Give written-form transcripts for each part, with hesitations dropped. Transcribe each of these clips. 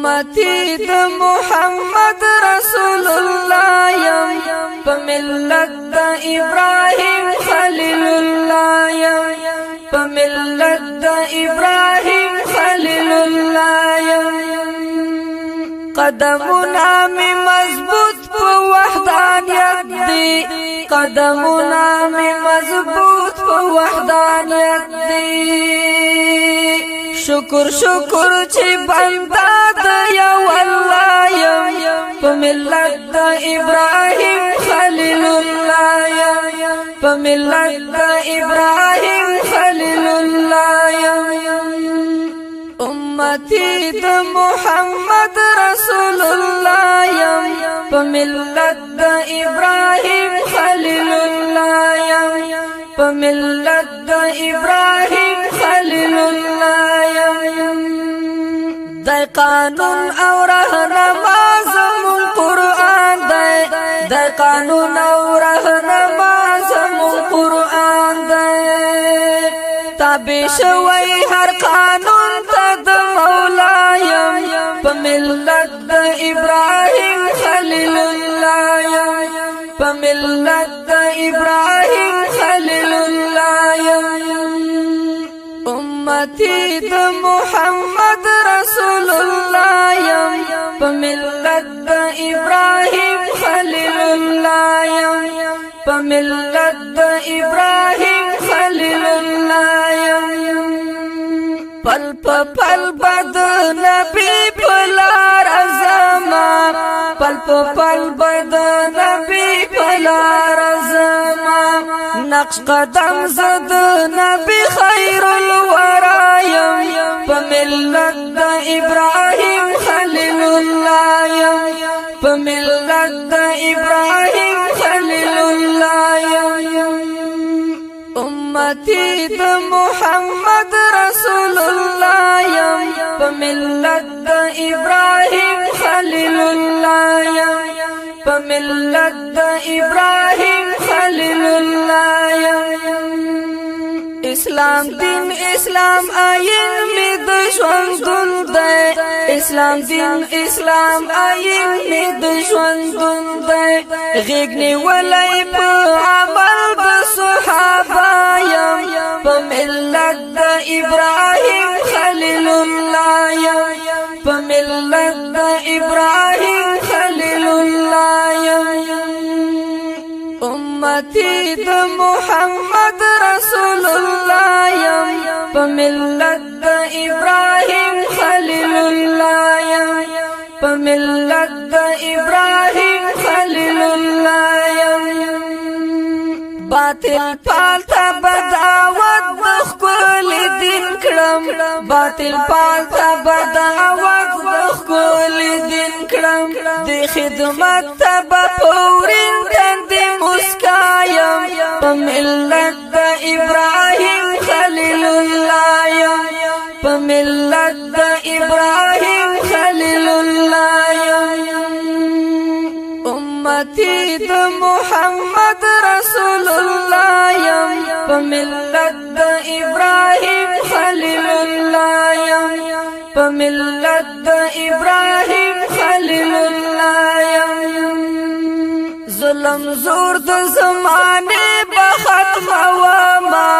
امتی د محمد رسول الله یم په ملت د ابراهیم خلیل الله یم په ملت د ابراهیم خلیل الله یم قدمنا می مضبوط په وحدانیت دی قدمنا می مضبوط په وحدانیت دی شکر شکر چې بندا د یو الله یم په ملت د ابراهیم خلیل الله یم په ملت د ابراهیم خلیل الله یم امتی د محمد رسول الله یم په ملت د ابراهیم خلیل الله یم په ملت د ابراهیم خلیل الله یم د قانون او رهنما زمون قرآن دی د قانون او رهنما زمون قرآن دی تابع شوی هر قانون ته د مولا یم په ملت د ابراهیم خلیل الله یم په ملت د ابراهیم خلیل الله یم امتی د محمد رسول الله یم په ملت د ابراهیم خلیل الله یم په ملت د ابراهیم خلیل الله یم پل پل بد نبی پلار ازما پل پل بد نبی پلار ازما نقش قدم زد نبی خیر الورا یم په ملت د ابراهیم خلیل الله یم په ملت د ابراهیم خلیل الله یم امتی د محمد رسول الله یم په ملت د ابراهیم خلیل الله یم په ملت د ابراهیم خلیل الله یم اسلام دین اسلام آئین می د ژوندون دی اسلام دین اسلام آئین می د ژوندون دی غیږ نیولی په عمل د صحابه یم په ملت د ابراهیم خلیل الله یم په ملت د ابراهیم خلیل الله یم امتی د محمد رسول الله یم په ملت د ابراهیم خلیل الله یم په ملت د ابراهیم خلیل الله یم باطل پالتا بدعوت د خپل دین کړم باطل پالتا بدعوت د خپل دین کړم د خدمت ته پورین تندې مسکایم په ملت د ابراهیم خلیل الله یم په ملت د ابراهیم خلیل الله یم امتی د محمد رسول الله یم په ملت د ابراهیم خلیل الله یم په ملت د ابراهیم خلیل الله یم ظلم زور د زمانه به ختم وما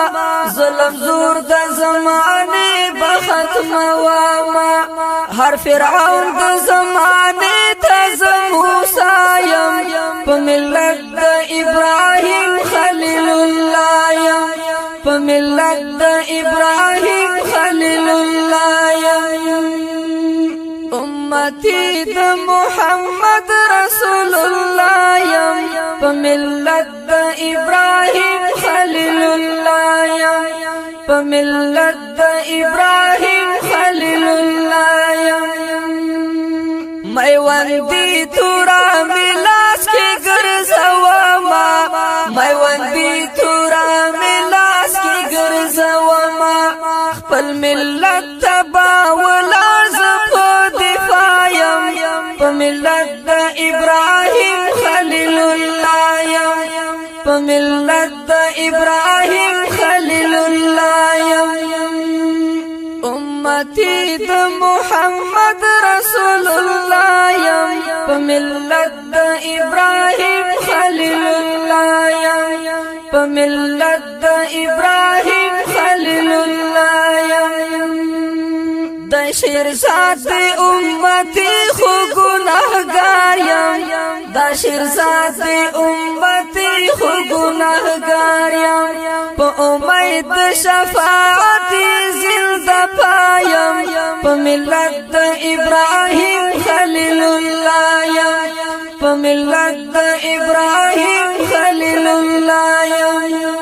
ظلم زور د زمانه به ختم وما هر فرعون د زمانه ته موسی یم په ملت د ابراهیم خلیل الله یم په ملت د ابراهیم خلیل الله یم امتی د محمد رسول الله یم په ملت د ابراهیم خلیل الله یم په ملت د ابراهیم خلیل الله یم میوندی تورا ملاس کې ګرځوما میوندی تورا ملاس کې ګرځوما خپل ملت تبا ولرز په دفاع یم په ملت د ابراهیم خلیل الله یم په ملت د ابراهیم خلیل الله یم امتی د محمد رسول ابراهیم خلیل الله یم په ملت د ابراهیم خلیل الله یم د شیرزاد امتی خو گناهګار یم د شیرزاد امتی خو گناهګار یم په امید شفاعت زنده پایم په ملت د ابراهیم خلیل الله یم په ملت د ابراهیم خلیل الله یم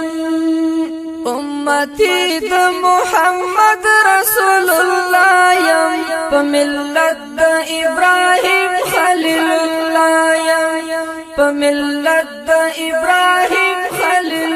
امتی د محمد رسول الله یم په ملت د ابراهیم خلیل الله یم په ملت د ابراهیم خلیل